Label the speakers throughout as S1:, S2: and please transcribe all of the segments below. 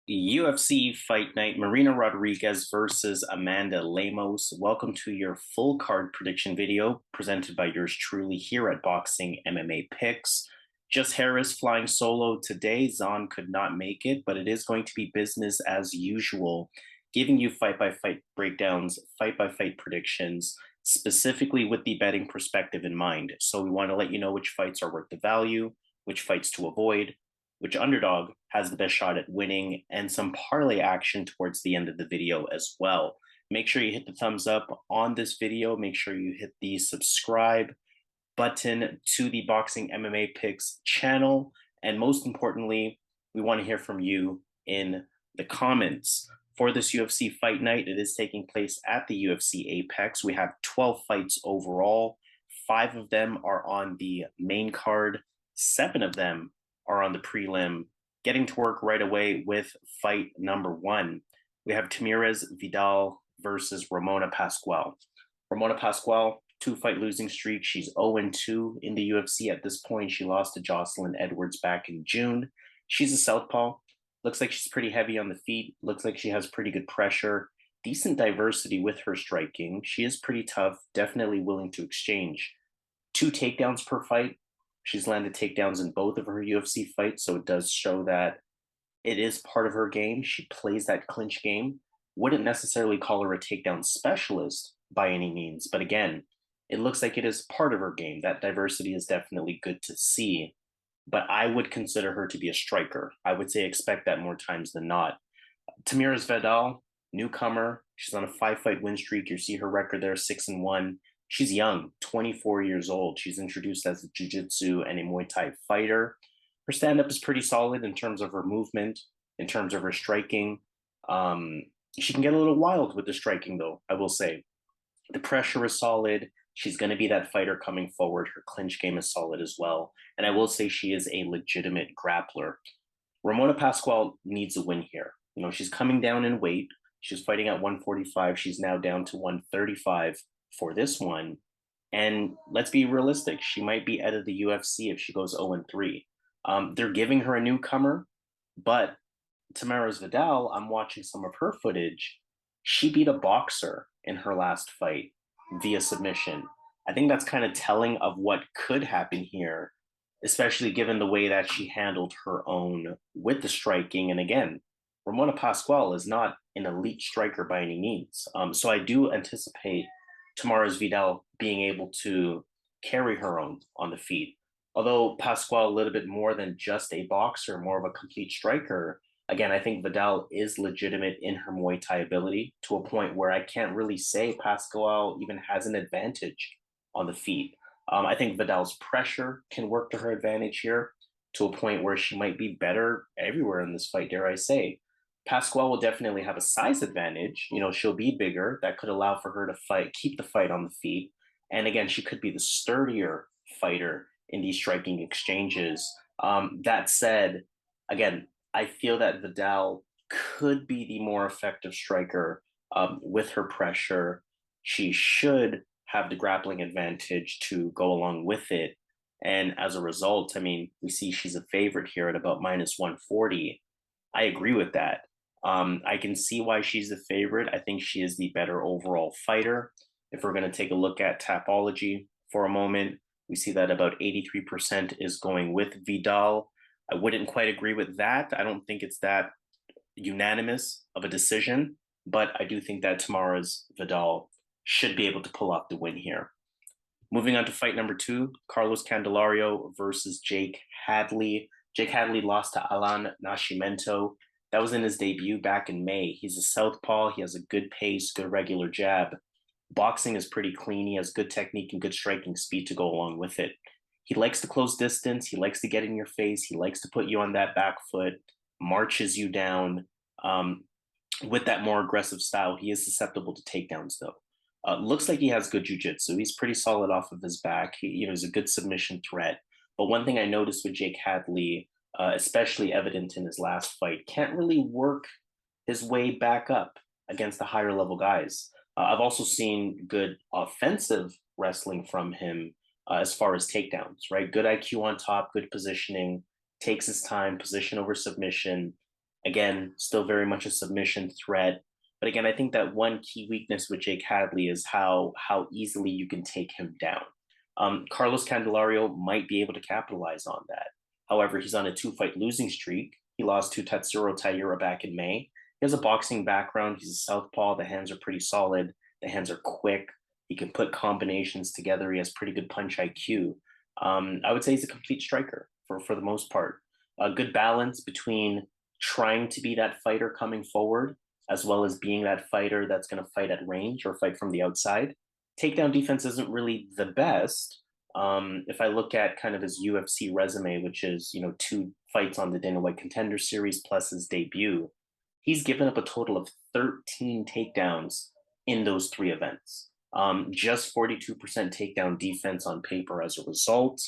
S1: UFC Fight Night, Marina Rodriguez versus Amanda Lemos. Welcome to your full card prediction video presented by yours truly here at Boxing MMA Picks. Just Harris flying solo today. Zahn could not make it, but it is going to be business as usual, giving you fight-by-fight breakdowns, fight-by-fight predictions, specifically with the betting perspective in mind. So we want to let you know which fights are worth the value, which fights to avoid, which underdog has the best shot at winning, and some parlay action towards the end of the video as well. Make sure you hit the thumbs up on this video. Make sure you hit the subscribe button to the Boxing MMA Picks channel. And most importantly, we want to hear from you in the comments. For this UFC Fight Night, it is taking place at the UFC Apex. We have 12 fights overall. 5 of them are on the main card. 7 of them are on the prelim. Getting to work right away with fight number 1. We have Tamires Vidal versus Ramona Pascual. Ramona Pascual, 2-fight losing streak. She's 0-2 in the UFC at this point. She lost to Jocelyn Edwards back in June. She's a southpaw. Looks like she's pretty heavy on the feet. Looks like she has pretty good pressure. Decent diversity with her striking. She is pretty tough, definitely willing to exchange. 2 takedowns per fight. She's landed takedowns in both of her UFC fights, so it does show that it is part of her game. She plays that clinch game. Wouldn't necessarily call her a takedown specialist by any means, but again, it looks like it is part of her game. That diversity is definitely good to see, but I would consider her to be a striker. I would say expect that more times than not. Tamires Vidal, newcomer. She's on a 5-fight win streak. You see her record there, 6-1. She's young, 24 years old. She's introduced as a jiu-jitsu and a Muay Thai fighter. Her stand-up is pretty solid in terms of her movement, in terms of her striking. She can get a little wild with the striking, though, I will say. The pressure is solid. She's going to be that fighter coming forward. Her clinch game is solid as well. And I will say she is a legitimate grappler. Ramona Pascual needs a win here. You know, she's coming down in weight. She's fighting at 145. She's now down to 135 for this one. And let's be realistic. She might be out of the UFC if she goes 0-3. They're giving her a newcomer, but Tamires Vidal, I'm watching some of her footage. She beat a boxer in her last fight via submission. I think that's kind of telling of what could happen here, especially given the way that she handled her own with the striking. And again, Ramona Pascual is not an elite striker by any means. So I do anticipate Tamires Vidal being able to carry her own on the feet. Although Pascual a little bit more than just a boxer, more of a complete striker, again, I think Vidal is legitimate in her Muay Thai ability to a point where I can't really say Pascual even has an advantage on the feet. I think Vidal's pressure can work to her advantage here to a point where she might be better everywhere in this fight, dare I say. Pascual will definitely have a size advantage. You know, she'll be bigger. That could allow for her to fight, keep the fight on the feet. And again, she could be the sturdier fighter in these striking exchanges. That said, again, I feel that Vidal could be the more effective striker with her pressure. She should have the grappling advantage to go along with it. And as a result, I mean, we see she's a favorite here at about minus 140. I agree with that. I can see why she's the favorite. I think she is the better overall fighter. If we're going to take a look at Tapology for a moment, we see that about 83% is going with Vidal. I wouldn't quite agree with that. I don't think it's that unanimous of a decision, but I do think that Tamires Vidal should be able to pull off the win here. Moving on to fight number 2, Carlos Candelario versus Jake Hadley. Jake Hadley lost to Alan Nascimento. That was in his debut back in May. He's a southpaw. He has a good pace, good regular jab. Boxing is pretty clean. He has good technique and good striking speed to go along with it. He likes to close distance. He likes to get in your face. He likes to put you on that back foot, marches you down. With that more aggressive style, he is susceptible to takedowns, though. Looks like he has good jiu-jitsu. He's pretty solid off of his back. He's a good submission threat. But one thing I noticed with Jake Hadley, especially evident in his last fight, can't really work his way back up against the higher level guys. I've also seen good offensive wrestling from him as far as takedowns, right? Good IQ on top, good positioning, takes his time, position over submission. Again, still very much a submission threat. But again, I think that one key weakness with Jake Hadley is how easily you can take him down. Carlos Candelario might be able to capitalize on that. However, he's on a 2-fight losing streak. He lost to Tatsuro Taira back in May. He has a boxing background. He's a southpaw. The hands are pretty solid. The hands are quick. He can put combinations together. He has pretty good punch IQ. I would say he's a complete striker for the most part. A good balance between trying to be that fighter coming forward, as well as being that fighter that's going to fight at range or fight from the outside. Takedown defense isn't really the best. If I look at kind of his UFC resume, which is, 2 fights on the Dana White Contender Series plus his debut, he's given up a total of 13 takedowns in those 3 events. Just 42% takedown defense on paper as a result.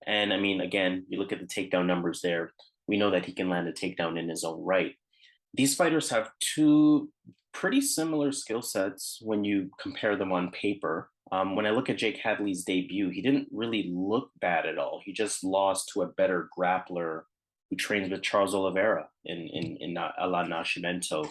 S1: And I mean, again, you look at the takedown numbers there, we know that he can land a takedown in his own right. These fighters have 2 pretty similar skill sets when you compare them on paper. When I look at Jake Hadley's debut, he didn't really look bad at all. He just lost to a better grappler who trains with Charles Oliveira in La Nascimento.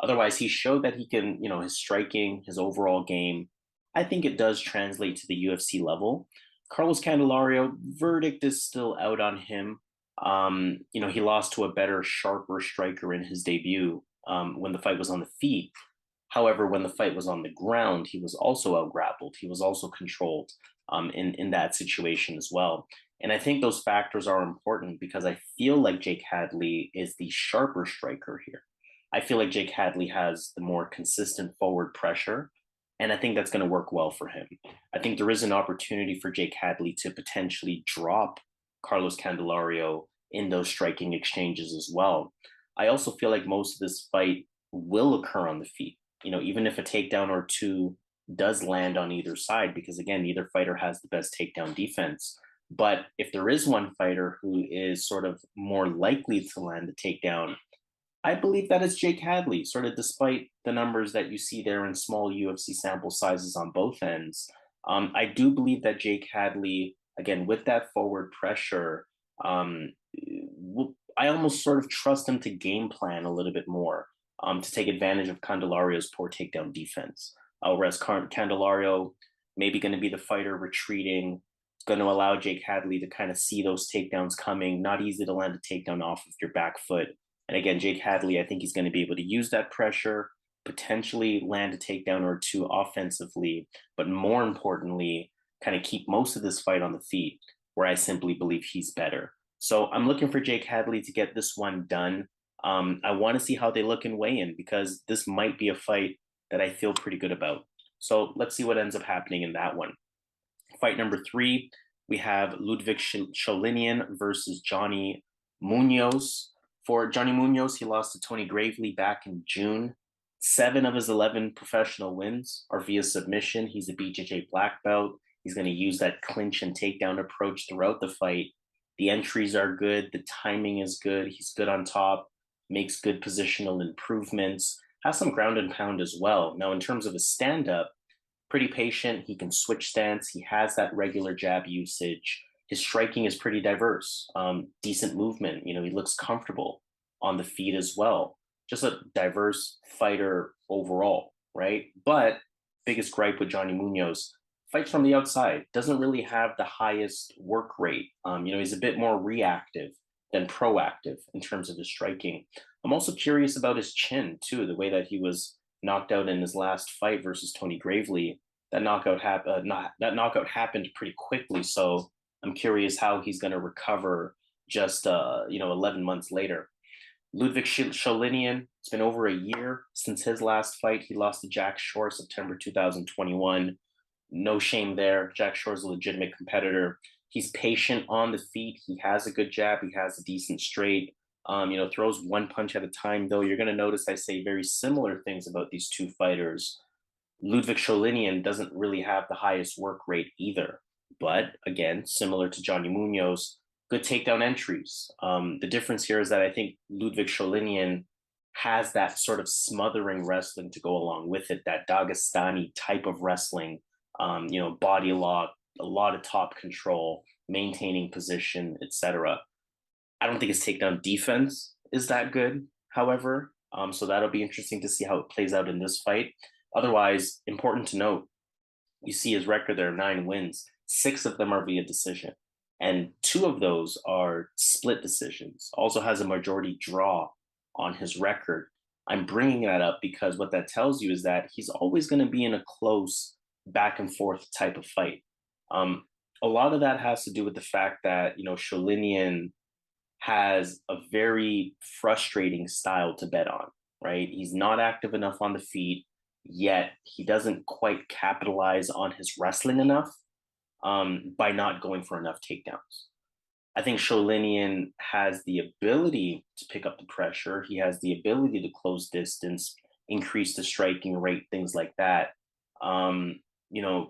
S1: Otherwise, he showed that he can, his striking, his overall game, I think it does translate to the UFC level. Carlos Candelario, verdict is still out on him. He lost to a better, sharper striker in his debut when the fight was on the feet. However, when the fight was on the ground, he was also out-grappled. He was also controlled in that situation as well. And I think those factors are important because I feel like Jake Hadley is the sharper striker here. I feel like Jake Hadley has the more consistent forward pressure, and I think that's going to work well for him. I think there is an opportunity for Jake Hadley to potentially drop Carlos Candelario in those striking exchanges as well. I also feel like most of this fight will occur on the feet, even if a takedown or 2 does land on either side, because again, neither fighter has the best takedown defense. But if there is one fighter who is sort of more likely to land the takedown, I believe that is Jake Hadley, sort of despite the numbers that you see there in small UFC sample sizes on both ends. I do believe that Jake Hadley, again, with that forward pressure, I almost sort of trust him to game plan a little bit more to take advantage of Candelario's poor takedown defense. Whereas Candelario maybe going to be the fighter retreating, going to allow Jake Hadley to kind of see those takedowns coming. Not easy to land a takedown off of your back foot. And again, Jake Hadley, I think he's going to be able to use that pressure, potentially land a takedown or 2 offensively, but more importantly, kind of keep most of this fight on the feet, where I simply believe he's better. So I'm looking for Jake Hadley to get this one done. I want to see how they look in weigh-in because this might be a fight that I feel pretty good about. So let's see what ends up happening in that one. Fight number 3, we have Liudvik Sholinian versus Johnny Munoz. For Johnny Munoz, he lost to Tony Gravely back in June. 7 of his 11 professional wins are via submission. He's a BJJ black belt. He's going to use that clinch and takedown approach throughout the fight. The entries are good. The timing is good. He's good on top, makes good positional improvements, has some ground and pound as well. Now, in terms of his stand-up, pretty patient. He can switch stance. He has that regular jab usage. His striking is pretty diverse. Decent movement. He looks comfortable on the feet as well. Just a diverse fighter overall, right? But biggest gripe with Johnny Munoz, fights from the outside, doesn't really have the highest work rate. He's a bit more reactive than proactive in terms of his striking. I'm also curious about his chin too, the way that he was knocked out in his last fight versus Tony Gravely. That knockout happened pretty quickly, so I'm curious how he's going to recover just 11 months later. Liudvik Sholinian, it's been over a year since his last fight. He lost to Jack Shore September 2021. No shame there. Jack Shore's a legitimate competitor. He's patient on the feet. He has a good jab. He has a decent straight. Throws one punch at a time, though. You're going to notice I say very similar things about these 2 fighters. Liudvik Sholinian doesn't really have the highest work rate either. But again, similar to Johnny Munoz, good takedown entries. The difference here is that I think Liudvik Sholinian has that sort of smothering wrestling to go along with it, that Dagestani type of wrestling, body lock, a lot of top control, maintaining position, etc. I don't think his takedown defense is that good. however. So that'll be interesting to see how it plays out in this fight. Otherwise, important to note, you see his record there, 9 wins. 6 of them are via decision. And 2 of those are split decisions. Also has a majority draw on his record. I'm bringing that up because what that tells you is that he's always going to be in a close back and forth type of fight. A lot of that has to do with the fact that, Sholinian has a very frustrating style to bet on, right? He's not active enough on the feet, yet he doesn't quite capitalize on his wrestling enough by not going for enough takedowns. I think Sholinian has the ability to pick up the pressure. He has the ability to close distance, increase the striking rate, things like that.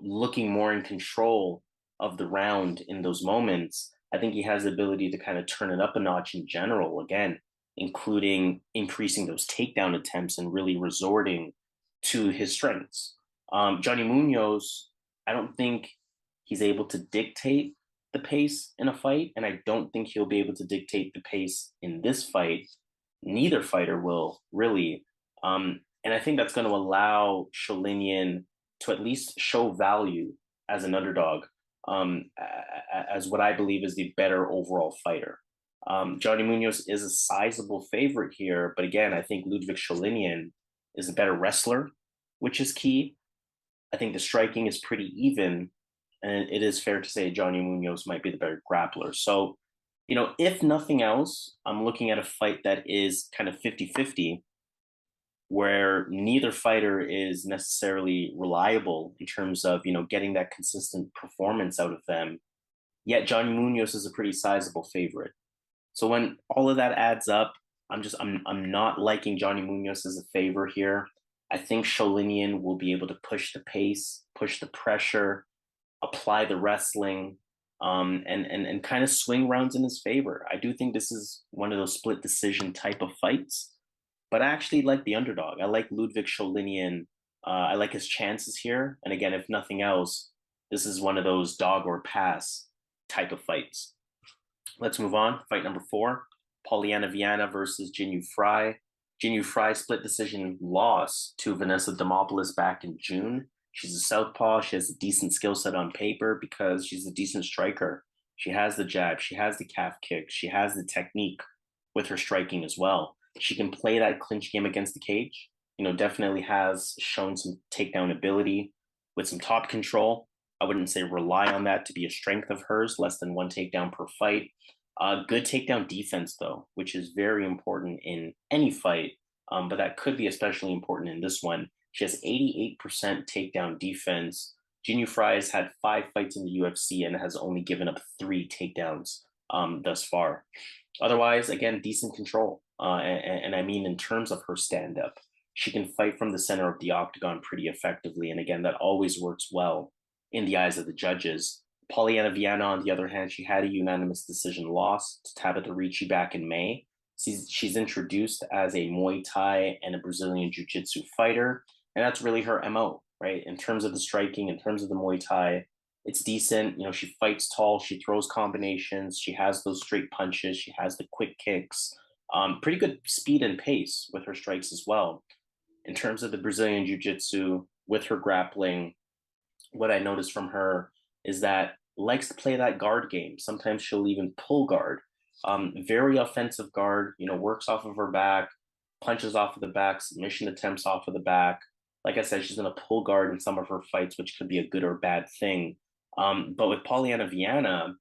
S1: Looking more in control of the round in those moments. I think he has the ability to kind of turn it up a notch in general, again, including increasing those takedown attempts and really resorting to his strengths. Johnny Munoz, I don't think he's able to dictate the pace in a fight, and I don't think he'll be able to dictate the pace in this fight. Neither fighter will really. And I think that's going to allow Sholinian to at least show value as an underdog, as what I believe is the better overall fighter. Johnny Munoz is a sizable favorite here, but again, I think Liudvik Sholinian is a better wrestler, which is key. I think the striking is pretty even, and it is fair to say Johnny Munoz might be the better grappler. So, if nothing else, I'm looking at a fight that is kind of 50-50, where neither fighter is necessarily reliable in terms of, getting that consistent performance out of them. Yet Johnny Munoz is a pretty sizable favorite. So when all of that adds up, I'm not liking Johnny Munoz as a favor here. I think Sholinian will be able to push the pace, push the pressure, apply the wrestling, and kind of swing rounds in his favor. I do think this is one of those split decision type of fights, but I actually like the underdog. I like Liudvik Sholinian. I like his chances here. And again, if nothing else, this is one of those dog or pass type of fights. Let's move on. Fight number 4, Polyana Viana versus Jinh Frey. Jinh Frey split decision loss to Vanessa Demopoulos back in June. She's a southpaw. She has a decent skill set on paper because she's a decent striker. She has the jab. She has the calf kick. She has the technique with her striking as well. She can play that clinch game against the cage. Definitely has shown some takedown ability with some top control. I wouldn't say rely on that to be a strength of hers, less than 1 takedown per fight. Good takedown defense, though, which is very important in any fight, but that could be especially important in this one. She has 88% takedown defense. Jinh Frey has had 5 fights in the UFC and has only given up 3 takedowns thus far. Otherwise, again, decent control. And I mean in terms of her stand-up. She can fight from the center of the octagon pretty effectively. And again, that always works well in the eyes of the judges. Polyana Viana, on the other hand, she had a unanimous decision loss to Tabitha Ricci back in May. She's introduced as a Muay Thai and a Brazilian Jiu-Jitsu fighter, and that's really her MO, right? In terms of the striking, in terms of the Muay Thai, it's decent. She fights tall, she throws combinations, she has those straight punches, she has the quick kicks, pretty good speed and pace with her strikes as well. In terms of the Brazilian Jiu-Jitsu, with her grappling, what I noticed from her is that likes to play that guard game. Sometimes she'll even pull guard. Very offensive guard, works off of her back, punches off of the back, submission attempts off of the back. Like I said, she's going to pull guard in some of her fights, which could be a good or bad thing. But with Polyana Viana,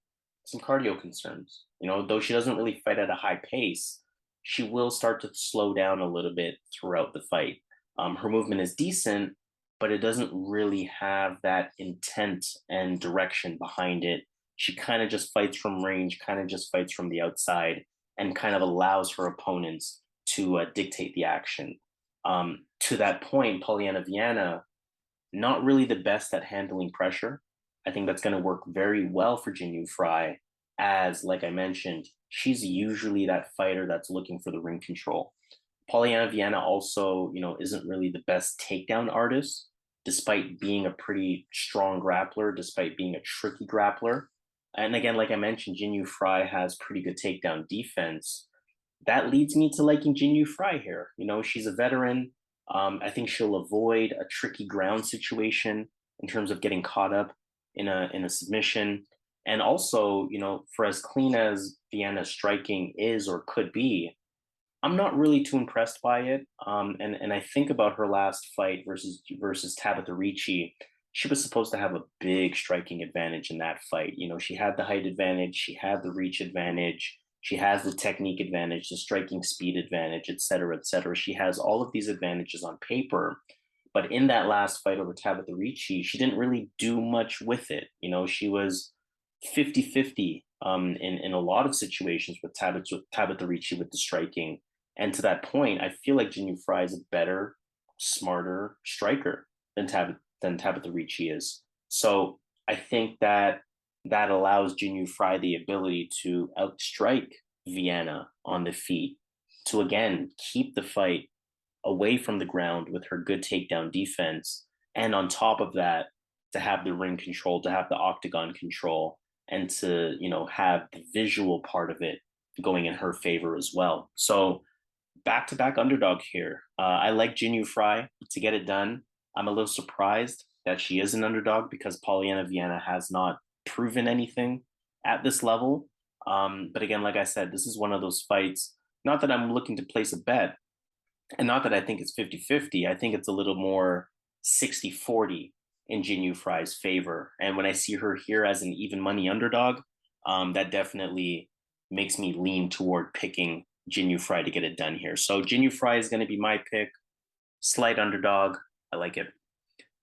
S1: some cardio concerns. Though she doesn't really fight at a high pace, she will start to slow down a little bit throughout the fight. Her movement is decent, but it doesn't really have that intent and direction behind it. She kind of just fights from range, kind of just fights from the outside, and kind of allows her opponents to dictate the action. To that point, Polyana Viana, not really the best at handling pressure. I think that's going to work very well for Jinh Frey, as, like I mentioned, she's usually that fighter that's looking for the ring control. Polyana Viana also, isn't really the best takedown artist, despite being a pretty strong grappler, despite being a tricky grappler. And again, like I mentioned, Jinh Frey has pretty good takedown defense. that leads me to liking Jinh Frey here. She's a veteran. I think she'll avoid a tricky ground situation in terms of getting caught up in a submission. And also, for as clean as Viana's striking is or could be, I'm not really too impressed by it. And I think about her last fight versus Tabitha Ricci. She was supposed to have a big striking advantage in that fight. She had the height advantage, she had the reach advantage, she has the technique advantage, the striking speed advantage, et cetera, et cetera. She has all of these advantages on paper. But in that last fight over Tabitha Ricci, she didn't really do much with it. She was 50-50 in a lot of situations with Tabitha Ricci with the striking. And to that point, I feel like Jinh Frey is a better, smarter striker than Tabitha Ricci is. So I think that allows Jinh Frey the ability to outstrike Viana on the feet, to again keep the fight away from the ground with her good takedown defense. And on top of that, to have the ring control, to have the octagon control, and to, have the visual part of it going in her favor as well. So back to back underdog here. I like Jinh Frey to get it done. I'm a little surprised that she is an underdog because Polyana Viana has not proven anything at this level. But again, like I said, this is one of those fights, not that I'm looking to place a bet, and not that I think it's 50-50. I think it's a little more 60-40 in Jinh Frey's favor. And when I see her here as an even money underdog, that definitely makes me lean toward picking Jinh Frey to get it done here. So Jinh Frey is going to be my pick. Slight underdog. I like it.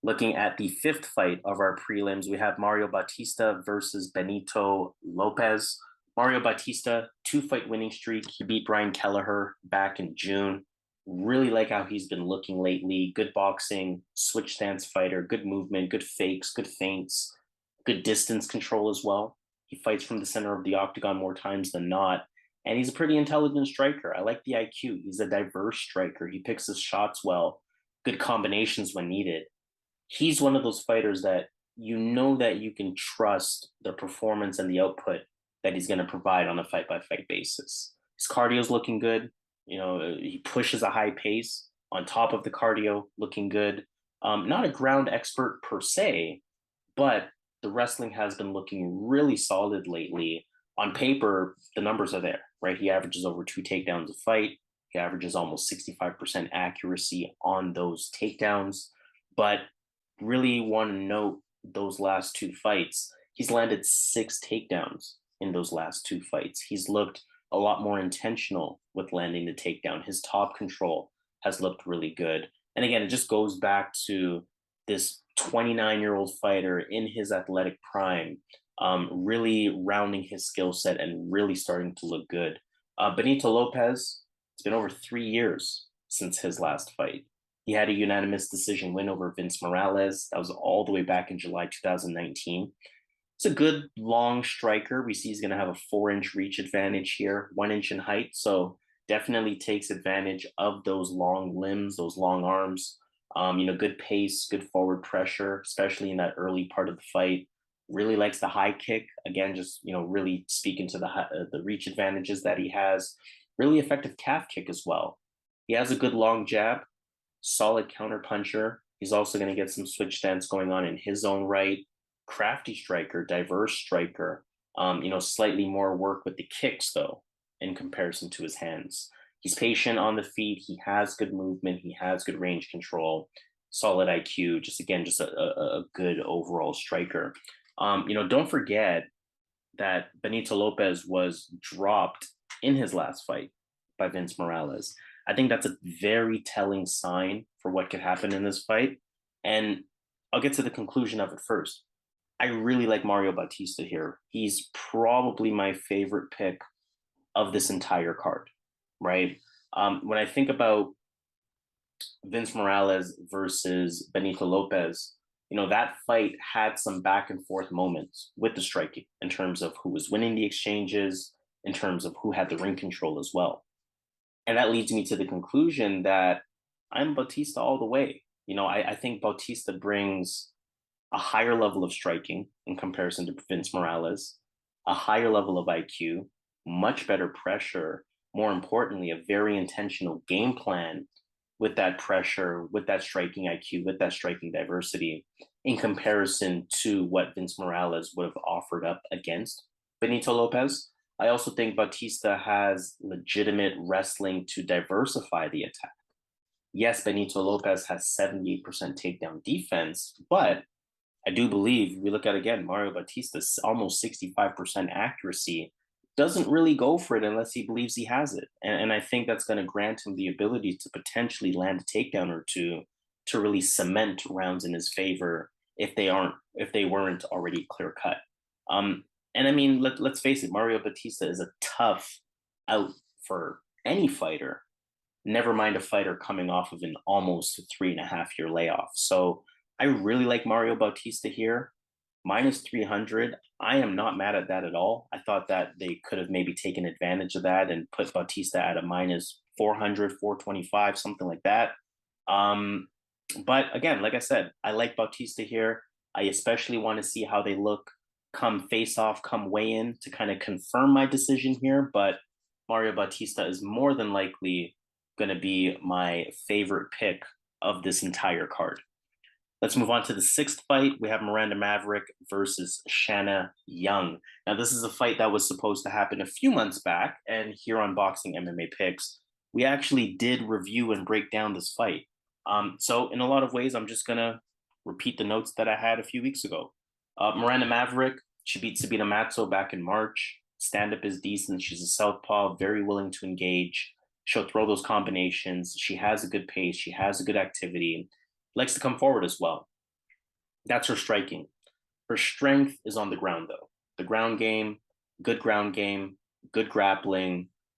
S1: Looking at the fifth fight of our prelims, we have Mario Bautista versus Benito Lopez. Mario Bautista, 2-fight winning streak. He beat Brian Kelleher back in June. Really like how he's been looking lately. Good boxing, switch stance fighter, good movement, good fakes, good feints, good distance control as well. He fights from the center of the octagon more times than not. And he's a pretty intelligent striker. I like the IQ. He's a diverse striker. He picks his shots well, good combinations when needed. He's one of those fighters that that you can trust the performance and the output that he's going to provide on a fight-by-fight basis. His cardio's looking good. He pushes a high pace on top of the cardio, looking good. Not a ground expert per se, but the wrestling has been looking really solid lately. On paper, the numbers are there, right? He averages over 2 takedowns a fight. He averages almost 65% accuracy on those takedowns. But really want to note those last 2 fights. He's landed 6 takedowns in those last 2 fights. He's looked a lot more intentional with landing the takedown. His top control has looked really good. And again, it just goes back to this 29-year-old fighter in his athletic prime, really rounding his skill set and really starting to look good. Benito Lopez, it's been over 3 years since his last fight. He had a unanimous decision win over Vince Morales. That was all the way back in July 2019. It's a good long striker. We see he's going to have a 4-inch reach advantage here, 1 inch in height. So definitely takes advantage of those long limbs, those long arms. Good pace, good forward pressure, especially in that early part of the fight. Really likes the high kick. Again, just, really speaking to the reach advantages that he has. Really effective calf kick as well. He has a good long jab, solid counter puncher. He's also going to get some switch stance going on in his own right. Crafty striker, diverse striker. Slightly more work with the kicks though, in comparison to his hands. He's patient on the feet. He has good movement. He has good range control, solid IQ. Just a good overall striker. Don't forget that Benito Lopez was dropped in his last fight by Vince Morales. I think that's a very telling sign for what could happen in this fight. And I'll get to the conclusion of it first. I really like Mario Bautista here. He's probably my favorite pick of this entire card, right? When I think about Vince Morales versus Benito Lopez, that fight had some back and forth moments with the striking in terms of who was winning the exchanges, in terms of who had the ring control as well. And that leads me to the conclusion that I'm Bautista all the way. I think Bautista brings a higher level of striking in comparison to Vince Morales, a higher level of IQ, much better pressure, more importantly, a very intentional game plan with that pressure, with that striking IQ, with that striking diversity, in comparison to what Vince Morales would have offered up against Benito Lopez. I also think Bautista has legitimate wrestling to diversify the attack. Yes, Benito Lopez has 78% takedown defense, but I do believe we look at again Mario Bautista's almost 65% accuracy doesn't really go for it unless he believes he has it. And I think that's going to grant him the ability to potentially land a takedown or two to really cement rounds in his favor if they weren't already clear cut. And I mean, let's face it, Mario Bautista is a tough out for any fighter, never mind a fighter coming off of an almost 3.5 year layoff. So I really like Mario Bautista here. Minus 300. I am not mad at that at all. I thought that they could have maybe taken advantage of that and put Bautista at a minus 400, 425, something like that. But again, like I said, I like Bautista here. I especially want to see how they look come face off, come weigh in to kind of confirm my decision here. But Mario Bautista is more than likely going to be my favorite pick of this entire card. Let's move on to the sixth fight. We have Miranda Maverick versus Shanna Jinh. Now, this is a fight that was supposed to happen a few months back, and here on Boxing MMA Picks, we actually did review and break down this fight. So in a lot of ways, I'm just going to repeat the notes that I had a few weeks ago. Miranda Maverick, she beat Sabina Matzo back in March. Stand-up is decent. She's a southpaw, very willing to engage. She'll throw those combinations. She has a good pace. She has a good activity. Likes to come forward as well. That's her striking. Her strength is on the ground, though. The ground game, good grappling.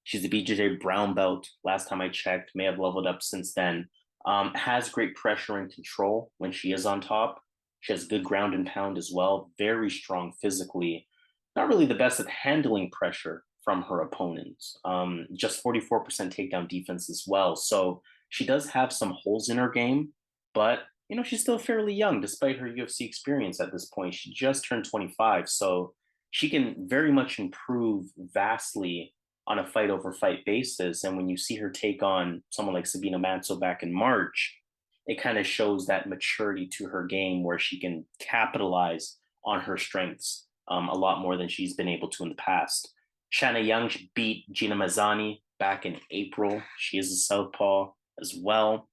S1: She's a BJJ brown belt. Last time I checked, may have leveled up since then. Has great pressure and control when she is on top. She has good ground and pound as well. Very strong physically. Not really the best at handling pressure from her opponents. Just 44% takedown defense as well. So she does have some holes in her game, but she's still fairly young despite her UFC experience at this point. She just turned 25, so she can very much improve vastly on a fight over fight basis. And when you see her take on someone like Sabina Matzo back in March, it kind of shows that maturity to her game where she can capitalize on her strengths a lot more than she's been able to in the past. Shanna Jinh beat Gina Mazzani back in April. She is a southpaw as well,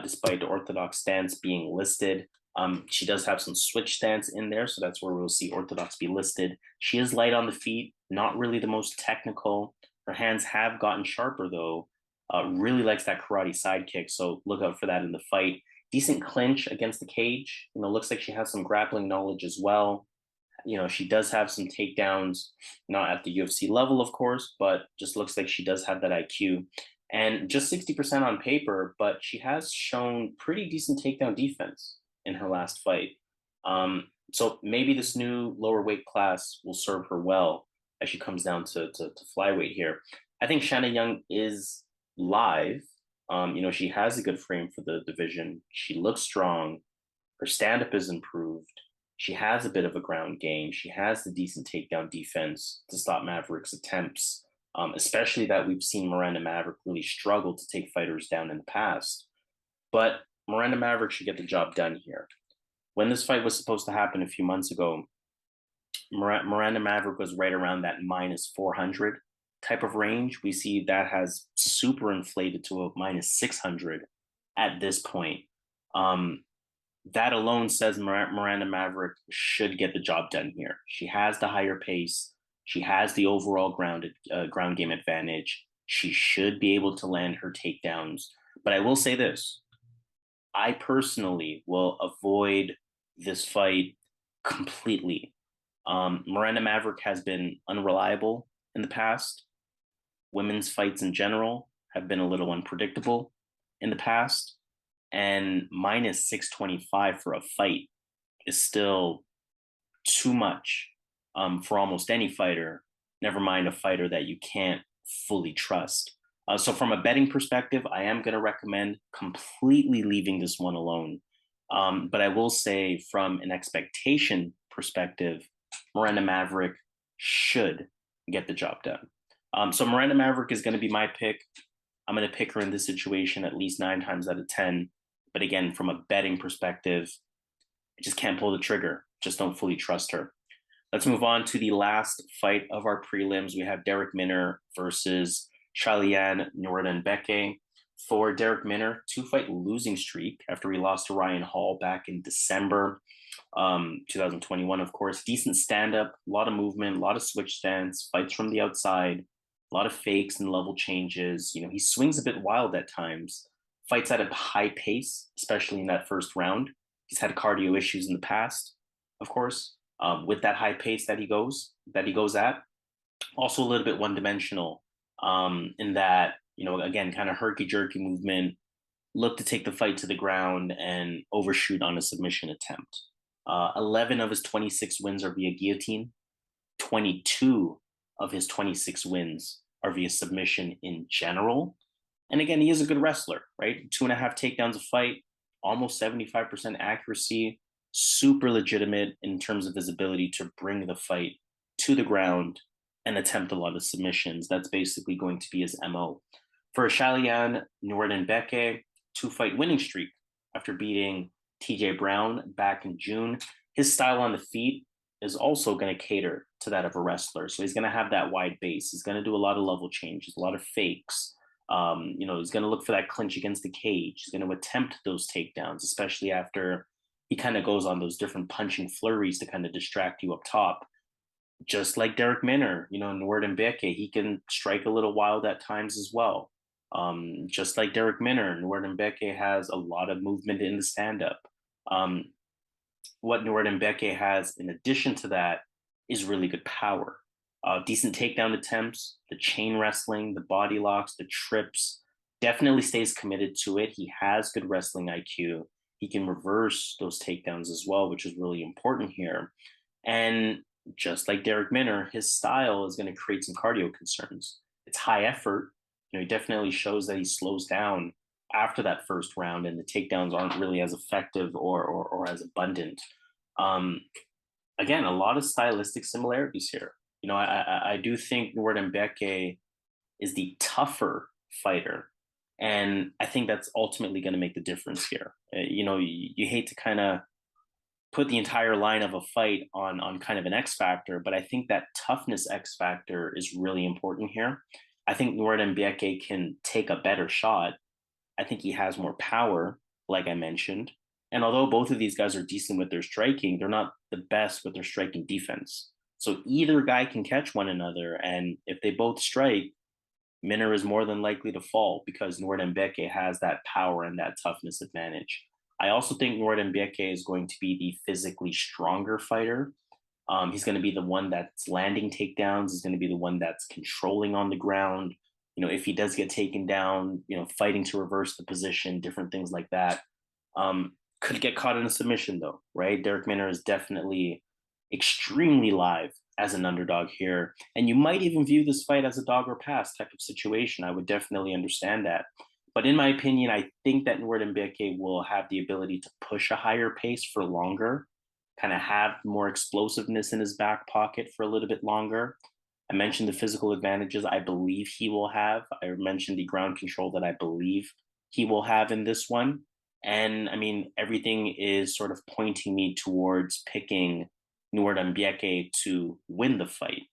S1: despite the orthodox stance being listed. She does have some switch stance in there, so that's where we'll see orthodox be listed. She is light on the feet, not really the most technical. Her hands have gotten sharper, though. Really likes that karate sidekick, so look out for that in the fight. Decent clinch against the cage. Looks like she has some grappling knowledge as well. She does have some takedowns, not at the UFC level, of course, but just looks like she does have that IQ. And just 60% on paper, but she has shown pretty decent takedown defense in her last fight. So maybe this new lower weight class will serve her well as she comes down to flyweight here. I think Shanna Jinh is live. She has a good frame for the division. She looks strong. Her stand-up is improved. She has a bit of a ground game. She has the decent takedown defense to stop Maverick's attempts, especially that we've seen Miranda Maverick really struggle to take fighters down in the past. But Miranda Maverick should get the job done here. When this fight was supposed to happen a few months ago, Miranda Maverick was right around that minus 400 type of range. We see that has super inflated to a minus 600 at this point. That alone says Miranda Maverick should get the job done here. She has the higher pace. She has the overall ground game advantage. She should be able to land her takedowns. But I will say this. I personally will avoid this fight completely. Miranda Maverick has been unreliable in the past. Women's fights in general have been a little unpredictable in the past. And minus 625 for a fight is still too much for almost any fighter, never mind a fighter that you can't fully trust. So from a betting perspective, I am going to recommend completely leaving this one alone. But I will say from an expectation perspective, Miranda Maverick should get the job done. So Miranda Maverick is going to be my pick. I'm going to pick her in this situation at least 9 times out of 10. But again, from a betting perspective, I just can't pull the trigger. Just don't fully trust her. Let's move on to the last fight of our prelims. We have Darrick Minner versus Shayilan Nuerdanbieke. For Darrick Minner, 2-fight losing streak after he lost to Ryan Hall back in December 2021, of course. Decent stand-up, a lot of movement, a lot of switch stance, fights from the outside, a lot of fakes and level changes. He swings a bit wild at times, fights at a high pace, especially in that first round. He's had cardio issues in the past, of course, with that high pace that he goes at. Also a little bit one-dimensional in that, again, kind of herky-jerky movement, look to take the fight to the ground and overshoot on a submission attempt. 11 of his 26 wins are via guillotine. 22 of his 26 wins are via submission in general. And again, he is a good wrestler, right? 2.5 takedowns a fight, almost 75% accuracy, super legitimate in terms of his ability to bring the fight to the ground and attempt a lot of submissions. That's basically going to be his MO. For Shayilan Nuerdanbieke, 2-fight winning streak after beating TJ Brown back in June. His style on the feet is also going to cater to that of a wrestler. So he's going to have that wide base. He's going to do a lot of level changes, a lot of fakes. He's going to look for that clinch against the cage. He's going to attempt those takedowns, especially after he kind of goes on those different punching flurries to kind of distract you up top. Just like Darrick Minner, Nuerdanbieke, he can strike a little wild at times as well. Just like Darrick Minner, Nuerdanbieke has a lot of movement in the stand-up. What Nuerdanbieke has in addition to that is really good power. Decent takedown attempts, the chain wrestling, the body locks, the trips, definitely stays committed to it. He has good wrestling IQ. He can reverse those takedowns as well, which is really important here. And just like Darrick Minner, his style is going to create some cardio concerns. It's high effort. He definitely shows that he slows down after that first round, and the takedowns aren't really as effective or as abundant. Again, a lot of stylistic similarities here. I do think Nuerdanbieke is the tougher fighter, and I think that's ultimately going to make the difference here. You hate to kind of put the entire line of a fight on kind of an X factor, but I think that toughness X factor is really important here. I think Nuerdanbieke can take a better shot. I think he has more power, like I mentioned. And although both of these guys are decent with their striking, they're not the best with their striking defense. So either guy can catch one another. And if they both strike, Minner is more than likely to fall because Nuerdanbieke has that power and that toughness advantage. I also think Nuerdanbieke is going to be the physically stronger fighter. He's going to be the one that's landing takedowns. He's going to be the one that's controlling on the ground. If he does get taken down, fighting to reverse the position, different things like that. Could get caught in a submission though, right? Darrick Minner is definitely extremely live as an underdog here. And you might even view this fight as a dog or pass type of situation. I would definitely understand that. But in my opinion, I think that Nuerdanbieke will have the ability to push a higher pace for longer, kind of have more explosiveness in his back pocket for a little bit longer. I mentioned the physical advantages I believe he will have. I mentioned the ground control that I believe he will have in this one. And I mean, everything is sort of pointing me towards picking Nuerdanbieke to win the fight.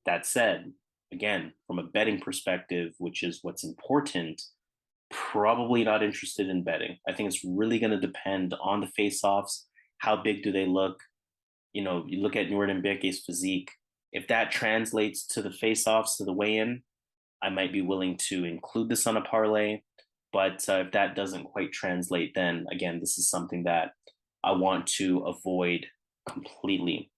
S1: That said, again, from a betting perspective, which is what's important, probably not interested in betting. I think it's really going to depend on the face-offs. How big do they look? You look at Nuerdanbieke's physique. If that translates to the face-offs, to the weigh-in, I might be willing to include this on a parlay. But if that doesn't quite translate, then again, this is something that I want to avoid completely.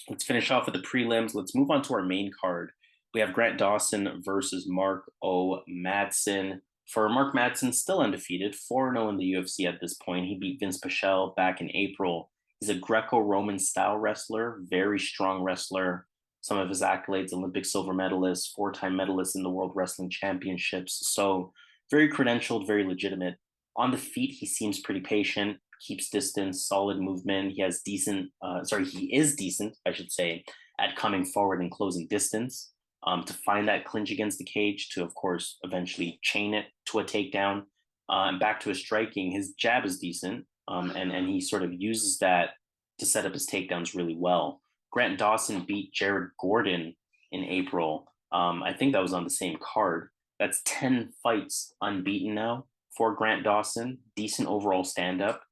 S1: Let's finish off with the prelims. Let's move on to our main card. We have Grant Dawson versus Mark O. Madsen. For Mark Madsen, still undefeated, 4-0 in the UFC at this point. He beat Vince Pichel back in April. He's a Greco-Roman style wrestler, very strong wrestler. Some of his accolades: Olympic silver medalist, 4-time medalist in the World Wrestling Championships. So very credentialed, very legitimate. On the feet, he seems pretty patient, keeps distance, solid movement. He is decent, I should say, at coming forward and closing distance. to find that clinch against the cage, to, of course, eventually chain it to a takedown. And back to his striking, his jab is decent, and he sort of uses that to set up his takedowns really well. Grant Dawson beat Jared Gordon in April. I think that was on the same card. That's 10 fights unbeaten now for Grant Dawson. Decent overall stand-up.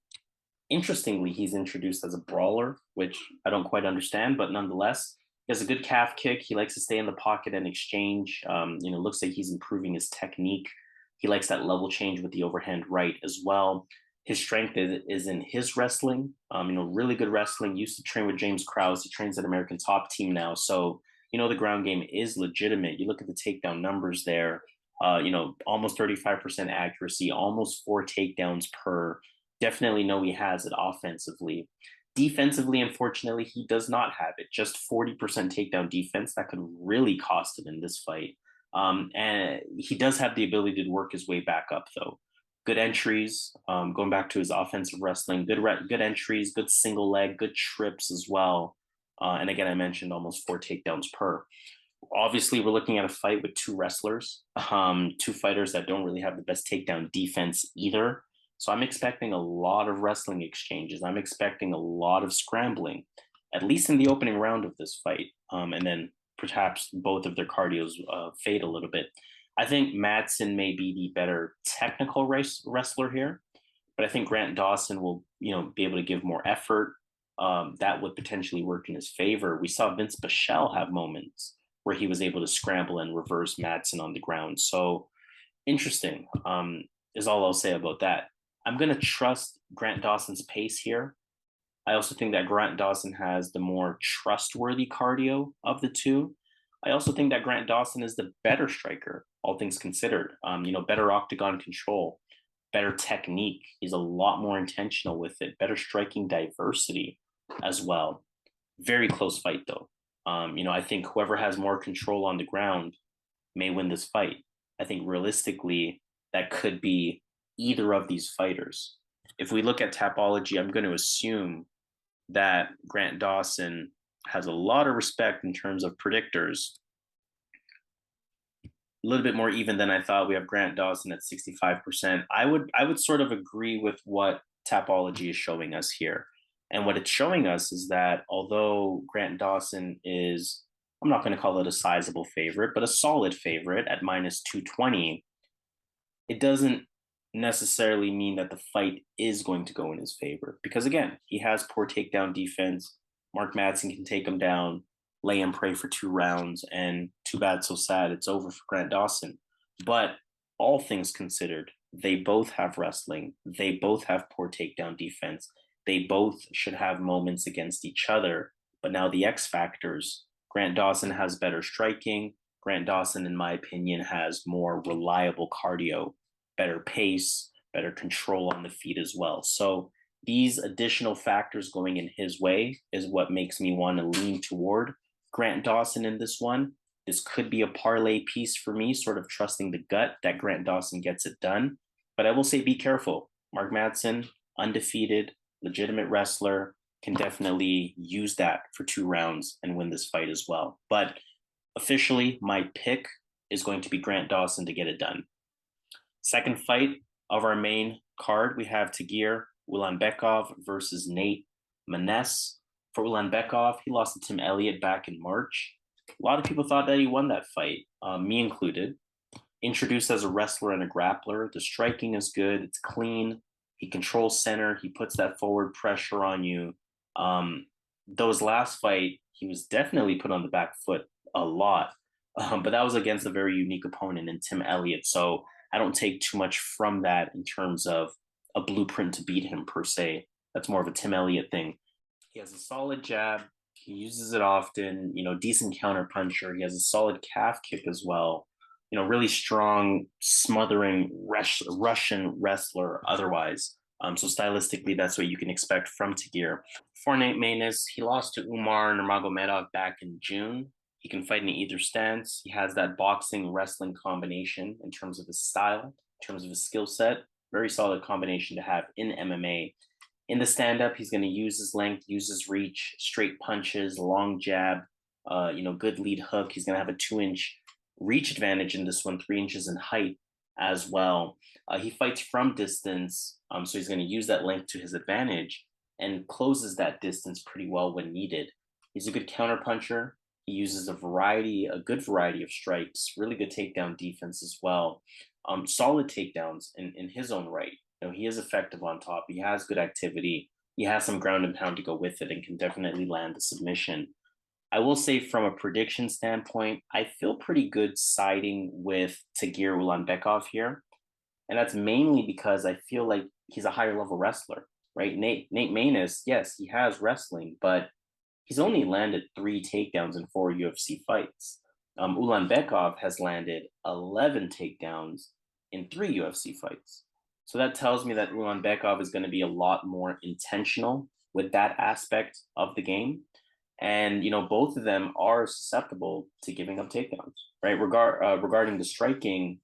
S1: Interestingly, he's introduced as a brawler, which I don't quite understand, but nonetheless, he has a good calf kick. He likes to stay in the pocket and exchange. Looks like he's improving his technique. He likes that level change with the overhand right as well. His strength is in his wrestling. Really good wrestling. Used to train with James Krause. He trains at American Top Team now. So, the ground game is legitimate. You look at the takedown numbers there, almost 35% accuracy, almost 4 takedowns per. Definitely know he has it offensively. Defensively, unfortunately, he does not have it. Just 40% takedown defense. That could really cost him in this fight. And he does have the ability to work his way back up, though. Good entries, going back to his offensive wrestling, good entries, good single leg, good trips as well. And again, I mentioned almost 4 takedowns per. Obviously, we're looking at a fight with 2 wrestlers, 2 fighters that don't really have the best takedown defense either. So I'm expecting a lot of wrestling exchanges. I'm expecting a lot of scrambling, at least in the opening round of this fight. And then perhaps both of their cardios fade a little bit. I think Madsen may be the better technical wrestler here, but I think Grant Dawson will, be able to give more effort. That would potentially work in his favor. We saw Vince Bichelle have moments where he was able to scramble and reverse Madsen on the ground. So interesting is all I'll say about that. I'm going to trust Grant Dawson's pace here. I also think that Grant Dawson has the more trustworthy cardio of the two. I also think that Grant Dawson is the better striker, all things considered. Better octagon control, better technique. He's a lot more intentional with it, better striking diversity as well. Very close fight, though. I think whoever has more control on the ground may win this fight. I think realistically, that could be either of these fighters. If we look at Tapology, I'm going to assume that Grant Dawson has a lot of respect in terms of predictors. A little bit more even than I thought. We have Grant Dawson at 65%. I would sort of agree with what Tapology is showing us here. And what it's showing us is that although Grant Dawson is, I'm not going to call it a sizable favorite, but a solid favorite at minus 220, it doesn't necessarily mean that the fight is going to go in his favor. Because again, he has poor takedown defense. Mark Madsen can take him down, lay and pray for 2 rounds, and too bad, so sad, it's over for Grant Dawson. But all things considered, they both have wrestling. They both have poor takedown defense. They both should have moments against each other. But now the X factors, Grant Dawson has better striking. Grant Dawson, in my opinion, has more reliable cardio, better pace, better control on the feet as well. So these additional factors going in his way is what makes me want to lean toward Grant Dawson in this one. This could be a parlay piece for me, sort of trusting the gut that Grant Dawson gets it done. But I will say be careful. Mark Madsen, undefeated, legitimate wrestler, can definitely use that for 2 rounds and win this fight as well. But officially, my pick is going to be Grant Dawson to get it done. Second fight of our main card, we have Tagir Ulanbekov versus Nate Maness. For Ulanbekov, he lost to Tim Elliott back in March. A lot of people thought that he won that fight, me included. Introduced as a wrestler and a grappler, the striking is good, it's clean. He controls center, he puts that forward pressure on you. Those last fight, he was definitely put on the back foot a lot, but that was against a very unique opponent in Tim Elliott. So I don't take too much from that in terms of a blueprint to beat him per se. That's more of a Tim Elliott thing. He has a solid jab. He uses it often, decent counter puncher. He has a solid calf kick as well. Really strong, smothering Russian wrestler otherwise. So stylistically, that's what you can expect from Tagir. For Nate Maness, he lost to Umar Nurmagomedov back in June. He can fight in either stance. He has that boxing wrestling combination in terms of his style, in terms of his skill set. Very solid combination to have in MMA. In the stand-up, he's going to use his length, use his reach, straight punches, long jab. good lead hook. He's going to have a 2-inch reach advantage in this one, 3 inches in height as well. He fights from distance, so he's going to use that length to his advantage and closes that distance pretty well when needed. He's a good counterpuncher. He uses a good variety of strikes, really good takedown defense as well. Solid takedowns in his own right. He is effective on top. He has good activity. He has some ground and pound to go with it and can definitely land the submission. I will say from a prediction standpoint, I feel pretty good siding with Tagir Ulanbekov here. And that's mainly because I feel like he's a higher level wrestler, right? Nate Maness, yes, he has wrestling, but he's only landed 3 takedowns in 4 UFC fights. Ulanbekov has landed 11 takedowns in 3 UFC fights. So that tells me that Ulanbekov is going to be a lot more intentional with that aspect of the game. And, both of them are susceptible to giving up takedowns, right? Regarding the striking,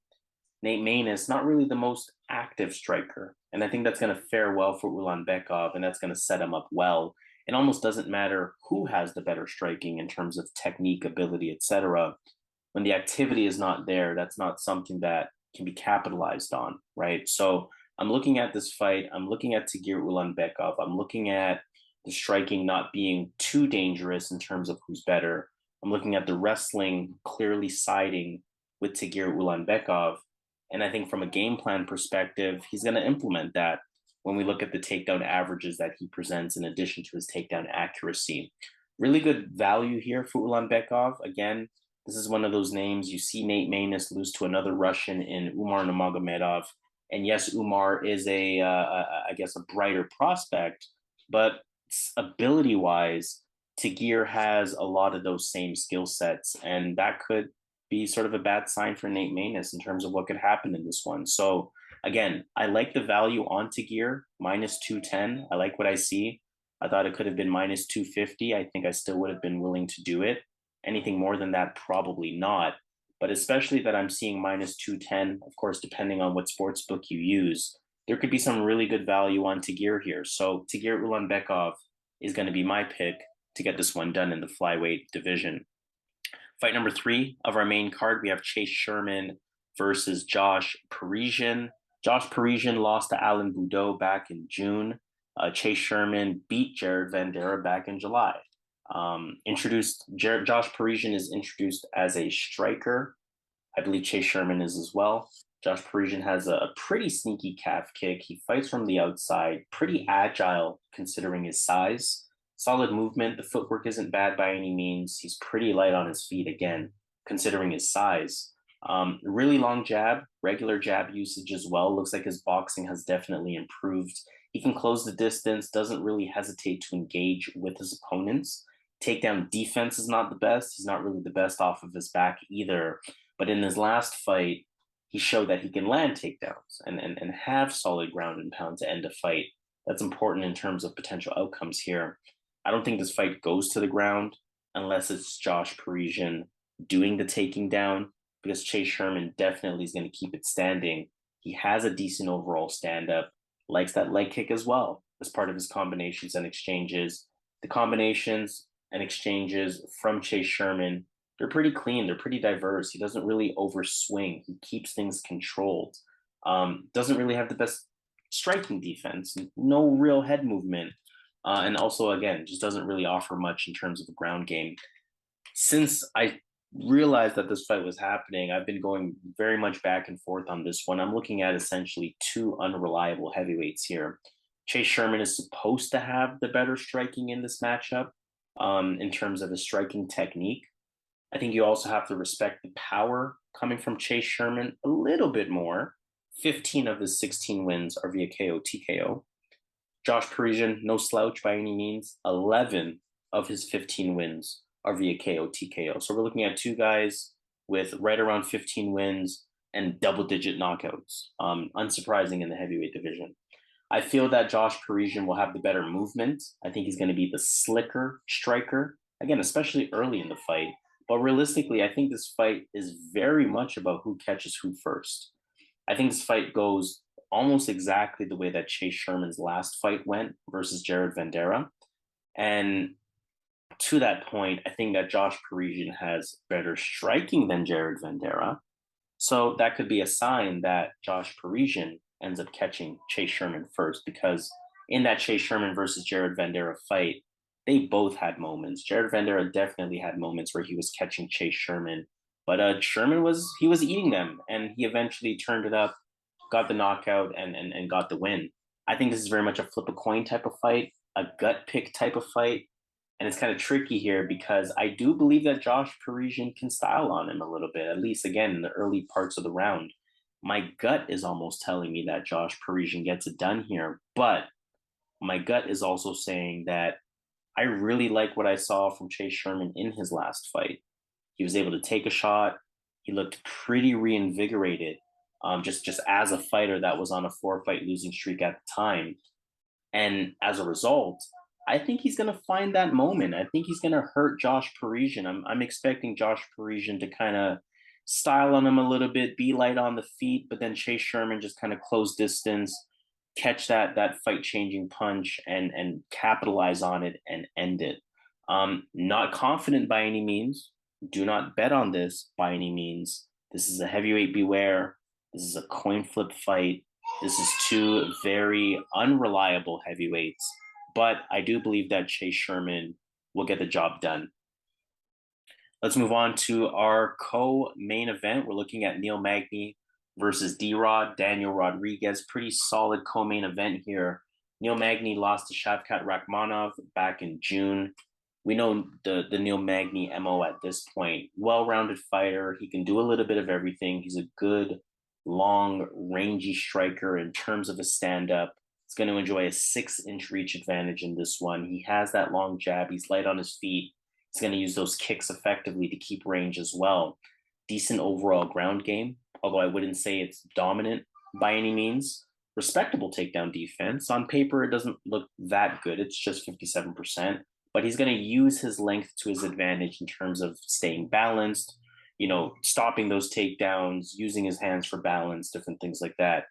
S1: Nate Maness, not really the most active striker. And I think that's going to fare well for Ulanbekov, and that's going to set him up well. It almost doesn't matter who has the better striking in terms of technique, ability, etc. When the activity is not there, that's not something that can be capitalized on, right? So I'm looking at this fight. I'm looking at Tagir Ulanbekov. I'm looking at the striking not being too dangerous in terms of who's better. I'm looking at the wrestling clearly siding with Tagir Ulanbekov. And I think from a game plan perspective, he's going to implement that when we look at the takedown averages that he presents in addition to his takedown accuracy. Really good value here for Ulanbekov. Again, this is one of those names. You see Nate Maness lose to another Russian in Umar Nurmagomedov. And yes, Umar is I guess, a brighter prospect, but ability-wise, Tagir has a lot of those same skill sets, and that could be sort of a bad sign for Nate Maness in terms of what could happen in this one. So again, I like the value on Tagir, minus 210. I like what I see. I thought it could have been minus 250. I think I still would have been willing to do it. Anything more than that, probably not. But especially that I'm seeing minus 210, of course, depending on what sports book you use, there could be some really good value on Tagir here. So Tagir Ulanbekov is going to be my pick to get this one done in the flyweight division. Fight number 3 of our main card, we have Chase Sherman versus Josh Parisian. Josh Parisian lost to Alan Boudreaux back in June. Chase Sherman beat Jared Vanderaa back in July. Josh Parisian is introduced as a striker. I believe Chase Sherman is as well. Josh Parisian has a pretty sneaky calf kick. He fights from the outside, pretty agile considering his size. Solid movement. The footwork isn't bad by any means. He's pretty light on his feet, again, considering his size. Really long jab, regular jab usage as well. Looks like his boxing has definitely improved. He can close the distance, doesn't really hesitate to engage with his opponents. Takedown defense is not the best. He's not really the best off of his back either. But in his last fight, he showed that he can land takedowns and have solid ground and pound to end a fight. That's important in terms of potential outcomes here. I don't think this fight goes to the ground unless it's Josh Parisian doing the taking down, because Chase Sherman definitely is going to keep it standing. He has a decent overall stand-up, likes that leg kick as well as part of his combinations and exchanges. The combinations and exchanges from Chase Sherman, they're pretty clean. They're pretty diverse. He doesn't really overswing. He keeps things controlled. Doesn't really have the best striking defense. No real head movement. And also, again, just doesn't really offer much in terms of the ground game. Since I realized that this fight was happening, I've been going very much back and forth on this one. I'm looking at essentially 2 unreliable heavyweights here. Chase Sherman is supposed to have the better striking in this matchup in terms of his striking technique. I think you also have to respect the power coming from Chase Sherman a little bit more. 15 of his 16 wins are via KO, TKO. Josh Parisian, no slouch by any means. 11 of his 15 wins are via KO, TKO. So we're looking at 2 guys with right around 15 wins and double-digit knockouts. Unsurprising in the heavyweight division. I feel that Josh Parisian will have the better movement. I think he's going to be the slicker striker, again, especially early in the fight. But realistically, I think this fight is very much about who catches who first. I think this fight goes almost exactly the way that Chase Sherman's last fight went versus Jared Vanderaa. And To that point, I think that Josh Parisian has better striking than Jared Vanderaa. So that could be a sign that Josh Parisian ends up catching Chase Sherman first, because in that Chase Sherman versus Jared Vanderaa fight, they both had moments. Jared Vanderaa definitely had moments where he was catching Chase Sherman, but Sherman was eating them, and he eventually turned it up, got the knockout, and got the win. I think this is very much a flip a coin type of fight, a gut pick type of fight. And it's kind of tricky here because I do believe that Josh Parisian can style on him a little bit, at least again in the early parts of the round. My gut is almost telling me that Josh Parisian gets it done here, but my gut is also saying that I really like what I saw from Chase Sherman in his last fight. He was able to take a shot. He looked pretty reinvigorated, just as a fighter that was on a 4-fight losing streak at the time. And as a result, I think he's going to find that moment. I think he's going to hurt Josh Parisian. I'm expecting Josh Parisian to kind of style on him a little bit, be light on the feet, but then Chase Sherman just kind of close distance, catch that fight changing punch, and capitalize on it and end it. Not confident by any means. Do not bet on this by any means. This is a heavyweight beware. This is a coin flip fight. This is two very unreliable heavyweights, but I do believe that Chase Sherman will get the job done. Let's move on to our co-main event. We're looking at Neil Magny versus D-Rod, Daniel Rodriguez. Pretty solid co-main event here. Neil Magny lost to Shavkat Rakhmonov back in June. We know the Neil Magny MO at this point. Well-rounded fighter. He can do a little bit of everything. He's a good, long, rangy striker in terms of a stand-up. He's going to enjoy a 6-inch reach advantage in this one. He has that long jab. He's light on his feet. He's going to use those kicks effectively to keep range as well. Decent overall ground game, although I wouldn't say it's dominant by any means. Respectable takedown defense. On paper, it doesn't look that good. It's just 57%. But he's going to use his length to his advantage in terms of staying balanced, stopping those takedowns, using his hands for balance, different things like that.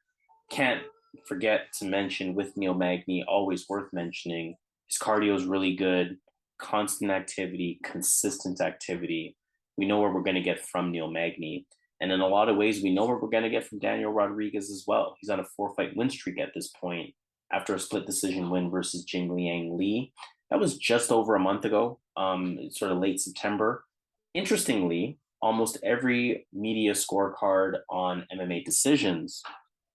S1: Can't forget to mention with Neil Magny, always worth mentioning, his cardio is really good, constant activity, consistent activity. We know where we're going to get from Neil Magny. And in a lot of ways, we know where we're going to get from Daniel Rodriguez as well. He's on a 4-fight win streak at this point after a split decision win versus Jinh Liang Li. That was just over a month ago, sort of late September. Interestingly, almost every media scorecard on MMA decisions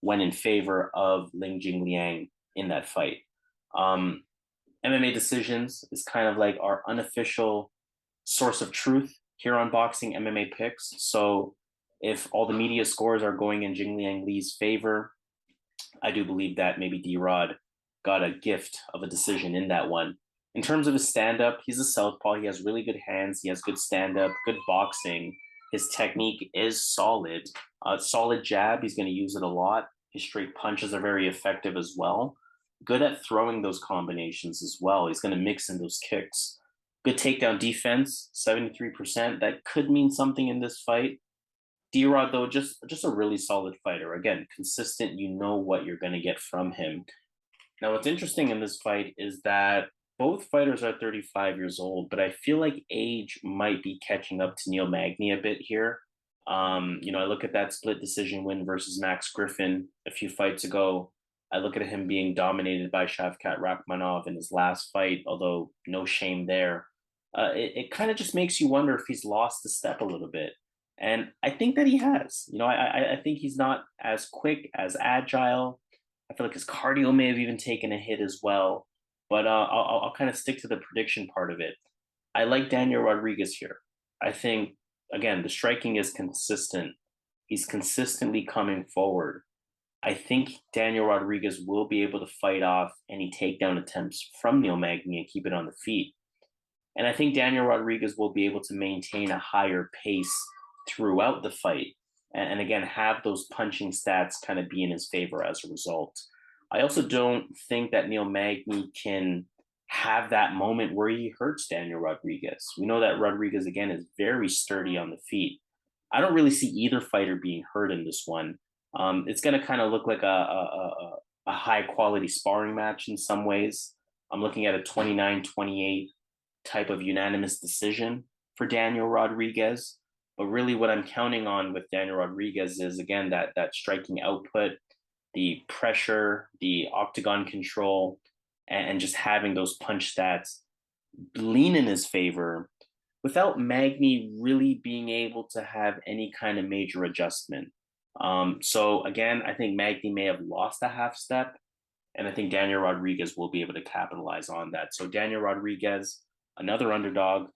S1: went in favor of Jinh Liang in that fight. MMA decisions is kind of like our unofficial source of truth here on Boxing MMA Picks. So if all the media scores are going in Jinh Liang Li's favor, I do believe that maybe D-Rod got a gift of a decision in that one. In terms of his stand-up, he's a southpaw. He has really good hands. He has good stand-up, good boxing. His technique is solid. Solid jab. He's going to use it a lot. His straight punches are very effective as well. Good at throwing those combinations as well. He's going to mix in those kicks. Good takedown defense, 73%. That could mean something in this fight. D-Rod, though, just a really solid fighter. Again, consistent. You know what you're going to get from him. Now, what's interesting in this fight is that both fighters are 35 years old, but I feel like age might be catching up to Neil Magny a bit here. I look at that split decision win versus Max Griffin a few fights ago. I look at him being dominated by Shavkat Rakhmonov in his last fight, although no shame there. It kind of just makes you wonder if he's lost a step a little bit. And I think that he has. I think he's not as quick, as agile. I feel like his cardio may have even taken a hit as well. But I'll kind of stick to the prediction part of it. I like Daniel Rodriguez here. I think, again, the striking is consistent. He's consistently coming forward. I think Daniel Rodriguez will be able to fight off any takedown attempts from Neil Magny and keep it on the feet. And I think Daniel Rodriguez will be able to maintain a higher pace throughout the fight. And again, have those punching stats kind of be in his favor as a result. I also don't think that Neil Magny can have that moment where he hurts Daniel Rodriguez. We know that Rodriguez, again, is very sturdy on the feet. I don't really see either fighter being hurt in this one. It's going to kind of look like a high-quality sparring match in some ways. I'm looking at a 29-28 type of unanimous decision for Daniel Rodriguez. But really what I'm counting on with Daniel Rodriguez is, again, that striking output, the pressure, the octagon control, and just having those punch stats lean in his favor without Magny really being able to have any kind of major adjustment. So again, I think Magny may have lost a half step, and I think Daniel Rodriguez will be able to capitalize on that. So Daniel Rodriguez, another underdog,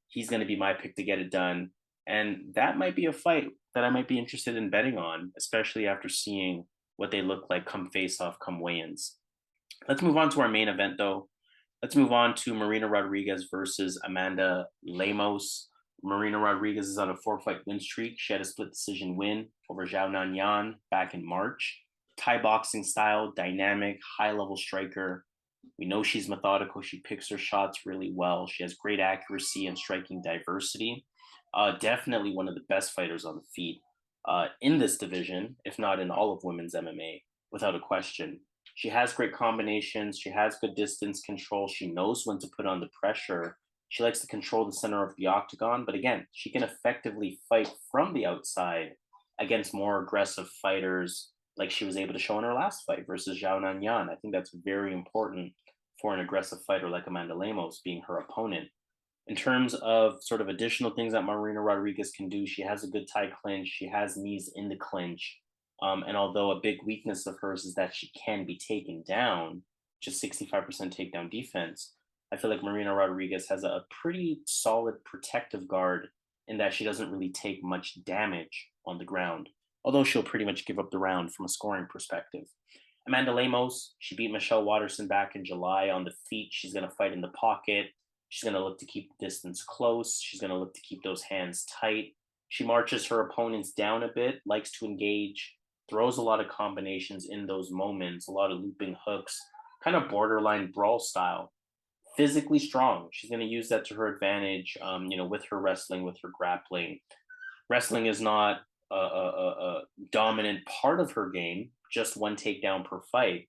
S1: he's going to be my pick to get it done. And that might be a fight that I might be interested in betting on, especially after seeing what they look like come face off, come weigh-ins. Let's move on to our main event, though. Let's move on to Marina Rodriguez versus Amanda Lemos. Marina Rodriguez is on a 4-fight win streak. She had a split decision win over Zhao Nanyan back in March. Thai boxing style, dynamic, high-level striker. We know she's methodical. She picks her shots really well. She has great accuracy and striking diversity. Definitely one of the best fighters on the feet in this division, if not in all of women's MMA, without a question. She has great combinations. She has good distance control. She knows when to put on the pressure. She likes to control the center of the octagon. But again, she can effectively fight from the outside against more aggressive fighters, like she was able to show in her last fight versus Zhao Nanyan. I think that's very important for an aggressive fighter like Amanda Lemos being her opponent. In terms of sort of additional things that Marina Rodriguez can do, she has a good Thai clinch. She has knees in the clinch. And although a big weakness of hers is that she can be taken down, just 65% takedown defense, I feel like Marina Rodriguez has a pretty solid protective guard in that she doesn't really take much damage on the ground, although she'll pretty much give up the round from a scoring perspective. Amanda Lemos, she beat Michelle Waterson back in July on the feet. She's going to fight in the pocket. She's going to look to keep the distance close. She's going to look to keep those hands tight. She marches her opponents down a bit, likes to engage, throws a lot of combinations in those moments, a lot of looping hooks, kind of borderline brawl style. Physically strong. She's going to use that to her advantage, with her wrestling, with her grappling. Wrestling is not a dominant part of her game, just one takedown per fight.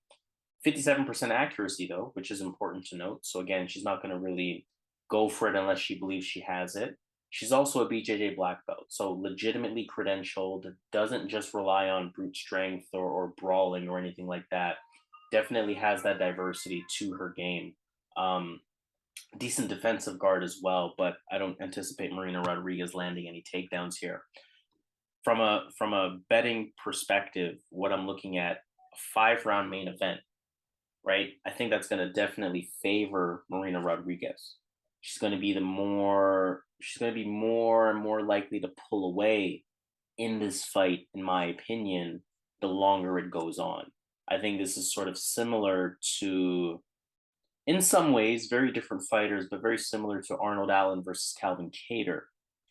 S1: 57% accuracy, though, which is important to note. So again, she's not going to really go for it unless she believes she has it. She's also a BJJ black belt, so legitimately credentialed, doesn't just rely on brute strength or brawling or anything like that. Definitely has that diversity to her game. Decent defensive guard as well, but I don't anticipate Marina Rodriguez landing any takedowns here. From a betting perspective, what I'm looking at, a 5-round main event, right? I think that's going to definitely favor Marina Rodriguez. She's going to be more and more likely to pull away in this fight, in my opinion, the longer it goes on. I think this is sort of similar to, in some ways, very different fighters, but very similar to Arnold Allen versus Calvin Kattar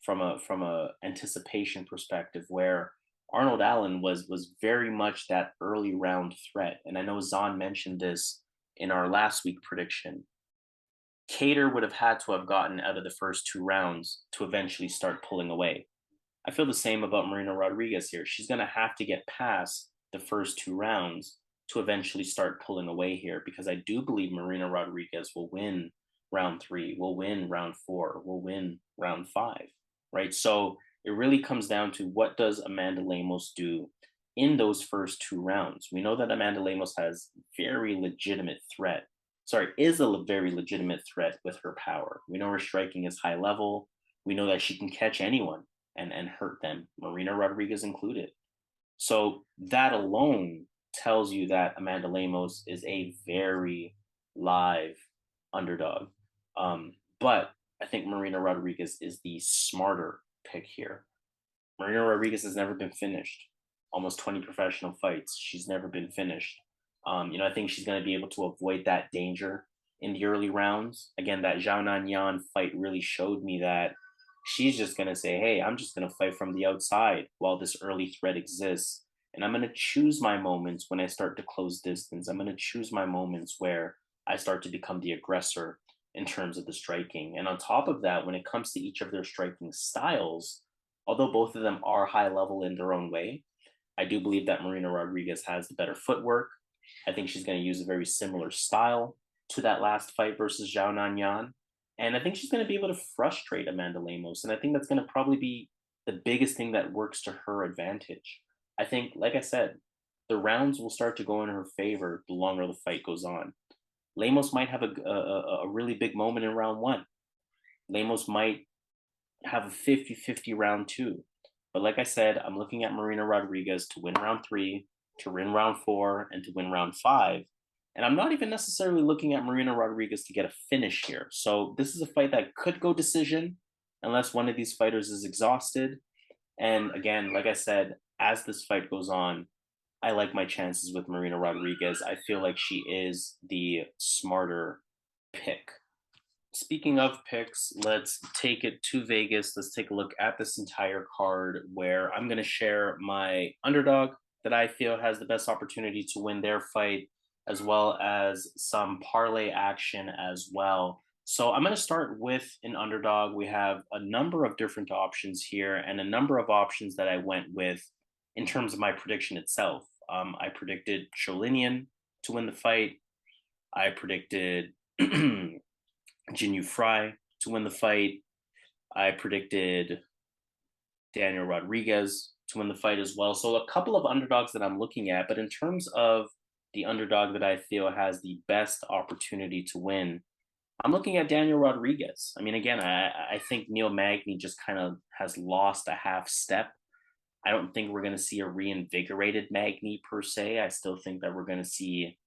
S1: from a anticipation perspective, where Arnold Allen was very much that early round threat. And I know Zahn mentioned this in our last week prediction. Kattar would have had to have gotten out of the first 2 rounds to eventually start pulling away. I feel the same about Marina Rodriguez here. She's going to have to get past the first 2 rounds to eventually start pulling away here, because I do believe Marina Rodriguez will win round 3, will win round 4, will win round 5, right? So it really comes down to, what does Amanda Lemos do in those first 2 rounds? We know that Amanda Lemos has very legitimate threat. Is a very legitimate threat with her power. We know her striking is high level. We know that she can catch anyone and hurt them, Marina Rodriguez included. So that alone tells you that Amanda Lemos is a very live underdog. But I think Marina Rodriguez is the smarter pick here. Marina Rodriguez has never been finished. Almost 20 professional fights. She's never been finished. I think she's going to be able to avoid that danger in the early rounds. Again, that Zhao Nanyan fight really showed me that she's just going to say, hey, I'm just going to fight from the outside while this early threat exists. And I'm going to choose my moments when I start to close distance. I'm going to choose my moments where I start to become the aggressor in terms of the striking. And on top of that, when it comes to each of their striking styles, although both of them are high level in their own way, I do believe that Marina Rodriguez has the better footwork. I think she's going to use a very similar style to that last fight versus Zhao Nanyan. And I think she's going to be able to frustrate Amanda Lemos. And I think that's going to probably be the biggest thing that works to her advantage. I think, like I said, the rounds will start to go in her favor the longer the fight goes on. Lemos might have a really big moment in round one. Lemos might have a 50-50 round two. But like I said, I'm looking at Marina Rodriguez to win round three, to win round four, and to win round five. And I'm not even necessarily looking at Marina Rodriguez to get a finish here. So this is a fight that could go decision unless one of these fighters is exhausted. And again, like I said, as this fight goes on, I like my chances with Marina Rodriguez. I feel like she is the smarter pick. Speaking of picks, let's take it to Vegas. Let's take a look at this entire card where I'm going to share my underdog that I feel has the best opportunity to win their fight, as well as some parlay action as well. So I'm going to start with an underdog. We have a number of different options here and a number of options that I went with in terms of my prediction itself. I predicted Sholinian to win the fight. I predicted Jinh Frey to win the fight. I predicted Daniel Rodriguez to win the fight as well. So a couple of underdogs that I'm looking at, but in terms of the underdog that I feel has the best opportunity to win, I'm looking at Daniel Rodriguez. I mean, again, I think Neil Magny just kind of has lost a half step. I don't think we're going to see a reinvigorated Magny per se. I still think that we're going to see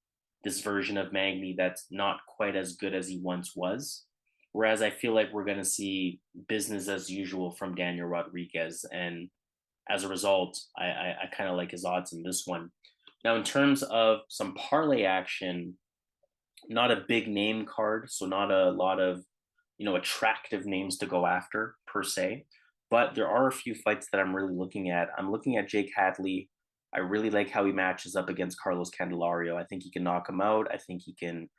S1: this version of Magny that's not quite as good as he once was. Whereas I feel like we're going to see business as usual from Daniel Rodriguez. And as a result, I kind of like his odds in this one. Now, in terms of some parlay action, not a big name card, so not a lot of, attractive names to go after per se. But there are a few fights that I'm really looking at. I'm looking at Jake Hadley. I really like how he matches up against Carlos Candelario. I think he can knock him out. I think he can,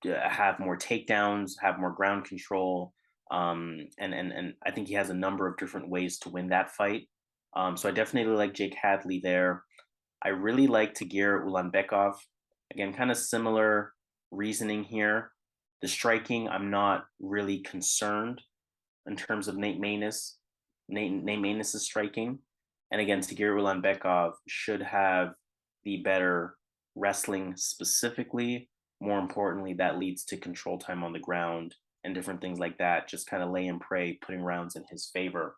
S1: have more takedowns, have more ground control. And I think he has a number of different ways to win that fight. So I definitely like Jake Hadley there. I really like Tagir Ulanbekov. Again, kind of similar reasoning here. The striking, I'm not really concerned in terms of Nate Maness. Nate Maness' striking. And again, Tagir Ulanbekov should have the better wrestling specifically. More importantly, that leads to control time on the ground and different things like that. Just kind of lay and pray, putting rounds in his favor.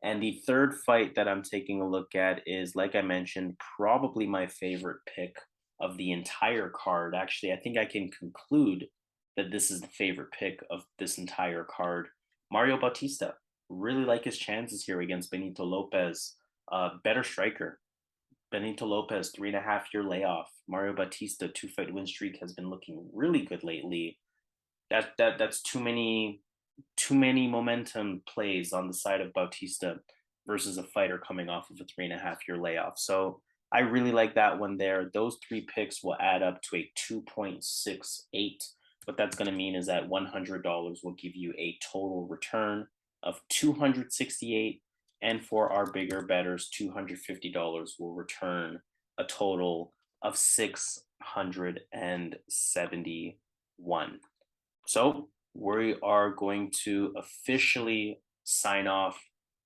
S1: And the third fight that I'm taking a look at is, like I mentioned, probably my favorite pick of the entire card. Actually, I think I can conclude that this is the favorite pick of this entire card. Mario Bautista. Really like his chances here against Benito Lopez. Better striker. Benito Lopez, 3.5-year layoff. Mario Bautista, 2-fight win streak, has been looking really good lately. That's too many momentum plays on the side of Bautista versus a fighter coming off of a 3.5-year layoff. So I really like that one there. Those three picks will add up to a 2.68. What that's going to mean is that $100 will give you a total return of 268, and for our bigger bettors, $250 will return a total of 671. So we are going to officially sign off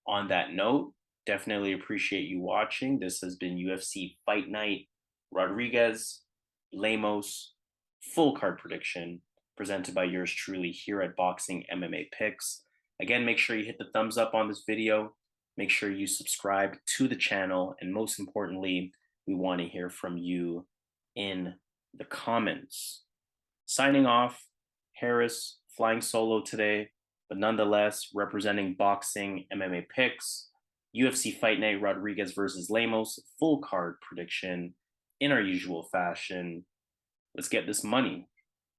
S1: on that note. Definitely appreciate you watching. This has been UFC Fight Night. Rodriguez, Lemos, full card prediction presented by yours truly here at Boxing MMA Picks. Again, make sure you hit the thumbs up on this video. Make sure you subscribe to the channel. And most importantly, we want to hear from you in the comments. Signing off, Harris, flying solo today, but nonetheless representing Boxing MMA Picks. UFC Fight Night, Rodriguez versus Lemos, full card prediction in our usual fashion. Let's get this money.